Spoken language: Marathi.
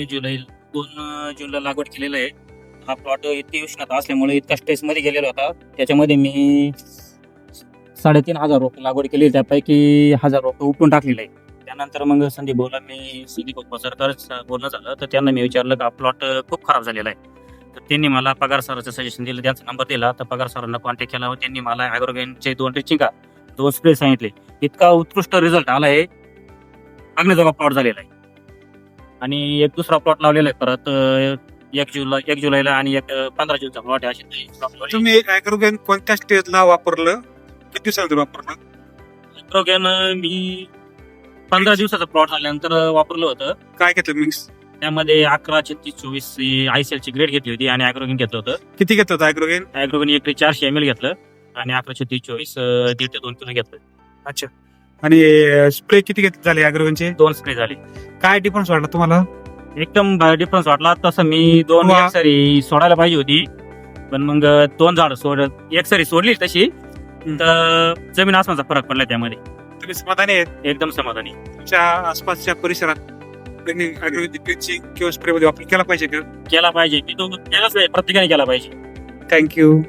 2 जूनला लागवड केलेलं आहे. हा प्लॉट इतकी उष्णता असल्यामुळे इतका स्ट्रेसमध्ये गेलेला होता. त्याच्यामध्ये मी 3,500 रोपं लागवड केली. त्यापैकी 1000 रोपं उपटून टाकलेलं आहे. त्यानंतर मग संदीप भाऊला मी संदीप पसरकर बोलणं झालं, तर त्यांना मी विचारलं का प्लॉट खूप खराब झालेला आहे. तर त्यांनी मला पगार सरांचं सजेशन दिलं, त्यांचा नंबर दिला. तर पगार सरांना कॉन्टॅक्ट केला व त्यांनी मला ॲग्रोगेनचे 2 ड्रिचिंगा 2 स्प्रे सांगितले. इतका उत्कृष्ट रिझल्ट आला आहे, बघण्याजोगा प्लॉट झालेला आहे. आणि एक दुसरा प्लॉट लावलेला आहे परत 1 जुलैला आणि एक 15 जूनचा प्लॉट आहे. असे plot तुम्ही ॲग्रोगेन कोणत्या स्टेजला वापरलं, किती दिवसानंतर वापरलं? ॲग्रोगेन मी 15 दिवसाचा प्लॉट झाल्यानंतर वापरलं होतं. काय घेतलं मिक्स? त्यामध्ये 11, 36, 24 आयसीएलची ग्रेड घेतली होती आणि ॲग्रोगेन घेतलं होतं. किती घेतलं होतं ॲग्रोगेन? ॲग्रोगेन एकरी 400 ml घेतलं आणि 11, 36, 24 1.5 ते 2 किलो घेतलं. अच्छा. आणि स्प्रे किती घेतले झाले ॲग्रोगेनचे? 2 स्प्रे झाले. काय डिफरन्स वाटला तुम्हाला? एकदम डिफरन्स वाटला. तसं मी 2 वा. सरी सोडायला पाहिजे होती, पण मग 2 झाड एक सरी सोडली तशी, तर जमीन आसमानाचा फरक पडला त्यामध्ये. तुम्ही समाधानी आहेत? एकदम समाधानी. तुमच्या आसपासच्या परिसरात ॲग्रोगेन किंवा स्प्रे मध्ये वापर केला पाहिजे का? केला पाहिजे, की तो केलाच नाही, प्रत्येकाने केला पाहिजे. थँक्यू.